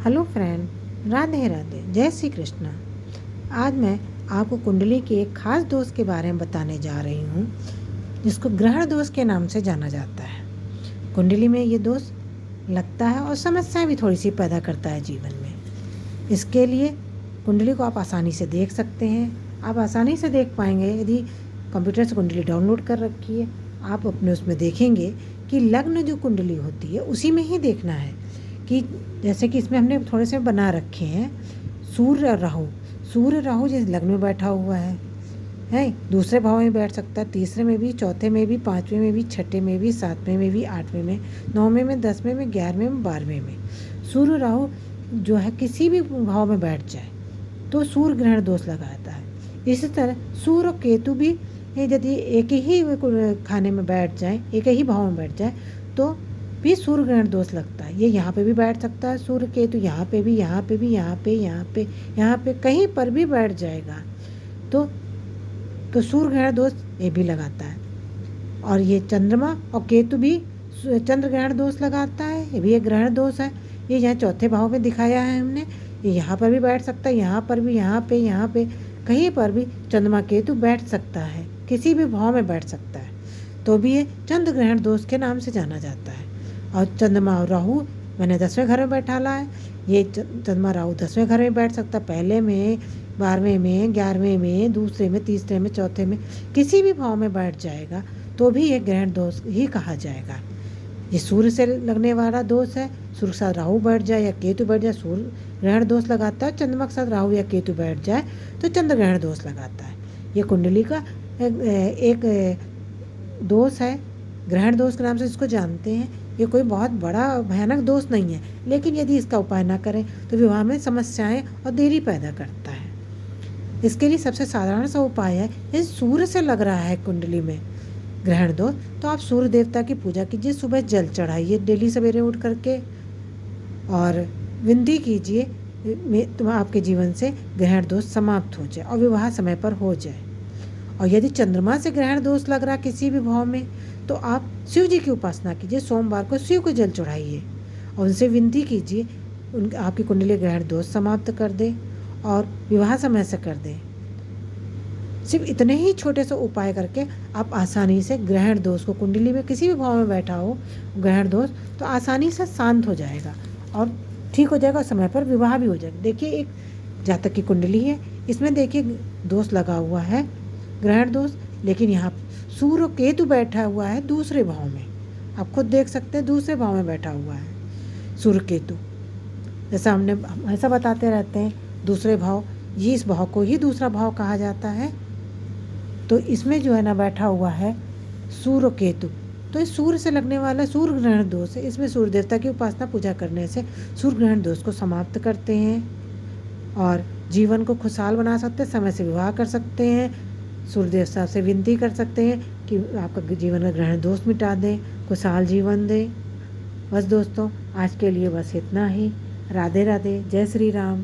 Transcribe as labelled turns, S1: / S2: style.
S1: Hello friend, Radhe Radhe, जय श्री कृष्णा। आज मैं आपको कुंडली के एक खास दोष के बारे में बताने जा रही हूँ, जिसको ग्रहण दोष के नाम से जाना जाता है। कुंडली में ये दोष लगता है और समस्याएं भी थोड़ी सी पैदा करता है जीवन में। इसके लिए कुंडली को आप आसानी से देख सकते हैं। आप आसानी से देख पाएंगे यदि कंप्यूटर से कुंडली डाउनलोड कर रखी है। आप अपने उसमें देखेंगे कि लग्न जो कुंडली होती है उसी में ही देखना है कि जैसे कि इसमें हमने थोड़े से बना रखे हैं सूर्य राहु जिस लग्न में बैठा हुआ है दूसरे भाव में बैठ सकता है, तीसरे में भी, चौथे में भी, पाँचवें में भी, छठे में भी, सातवें में भी, आठवें में, नौवें में, 10वें में, 11वें में, 12वें में सूर्य राहु जो है किसी भी भाव में बैठ जाए तो सूर्य ग्रहण दोष लगाता है। इसी तरह सूर्य और केतु भी यदि एक ही खाने में बैठ जाए, एक ही भाव में बैठ जाए तो भी सूर्य ग्रहण दोष लगता है। ये यहाँ पे भी बैठ सकता है सूर्य केतु, यहाँ पे भी, यहाँ पे भी, यहाँ पे कहीं पर भी बैठ जाएगा तो सूर्य ग्रहण दोष ये भी लगाता है। और ये चंद्रमा और केतु भी चंद्र ग्रहण दोष लगाता है, ये भी एक ग्रहण दोष है। ये यहाँ चौथे भाव में दिखाया है हमने। ये यहाँ पर भी बैठ सकता है, यहाँ पर भी, यहाँ पे कहीं पर भी चंद्रमा केतु बैठ सकता है, किसी भी भाव में बैठ सकता है, तो भी ये चंद्र ग्रहण दोष के नाम से जाना जाता है। और चंद्रमा और राहु मैंने 10वें घर में बैठाला है। ये चंद्रमा राहु 10वें घर में बैठ सकता है, पहले में, 12वें में, 11वें में, दूसरे में, तीसरे में, चौथे में, किसी भी भाव में बैठ जाएगा तो भी ये ग्रहण दोष ही कहा जाएगा। ये सूर्य से लगने वाला दोष है। सूर्य के साथ राहु बैठ जाए या केतु बैठ जाए सूर्य ग्रहण दोष लगाता है। चंद्रमा के साथ राहु या केतु बैठ जाए तो चंद्र ग्रहण दोष लगाता है। ये कुंडली का एक दोष है, ग्रहण दोष के नाम से इसको जानते हैं। ये कोई बहुत बड़ा भयानक दोष नहीं है, लेकिन यदि इसका उपाय ना करें तो विवाह में समस्याएं और देरी पैदा करता है। इसके लिए सबसे साधारण सा उपाय है, यदि सूर्य से लग रहा है कुंडली में ग्रहण दोष तो आप सूर्य देवता की पूजा कीजिए, सुबह जल चढ़ाइए डेली सवेरे उठ करके, और विनती कीजिए तो आपके जीवन से ग्रहण दोष समाप्त हो जाए और विवाह समय पर हो जाए। और यदि चंद्रमा से ग्रहण दोष लग रहा किसी भी भाव में तो आप शिव जी की उपासना कीजिए, सोमवार को शिव को जल चढ़ाइए और उनसे विनती कीजिए आपकी कुंडली ग्रहण दोष समाप्त कर दे और विवाह समय से कर दे। सिर्फ इतने ही छोटे से उपाय करके आप आसानी से ग्रहण दोष को, कुंडली में किसी भी भाव में बैठा हो ग्रहण दोष, तो आसानी से शांत हो जाएगा और ठीक हो जाएगा और समय पर विवाह भी हो जाएगा। देखिए एक जातक की कुंडली है, इसमें देखिए दोष लगा हुआ है ग्रहण दोष, लेकिन यहाँ सूर्य केतु बैठा हुआ है दूसरे भाव में। आप खुद देख सकते हैं दूसरे भाव में बैठा हुआ है सूर्य केतु। जैसा हमने ऐसा बताते रहते हैं दूसरे भाव, ये इस भाव को ही दूसरा भाव कहा जाता है। तो इसमें जो है ना बैठा हुआ है सूर्य केतु, तो इस सूर्य से लगने वाला सूर्य ग्रहण दोष है। इसमें सूर्य देवता की उपासना पूजा करने से सूर्य ग्रहण दोष को समाप्त करते हैं और जीवन को खुशहाल बना सकते हैं, समय से विवाह कर सकते हैं। सूर्य देवता से विनती कर सकते हैं कि आपका जीवन का ग्रहण दोष मिटा दें, खुशहाल जीवन दें। बस दोस्तों, आज के लिए बस इतना ही। राधे राधे, जय श्री राम।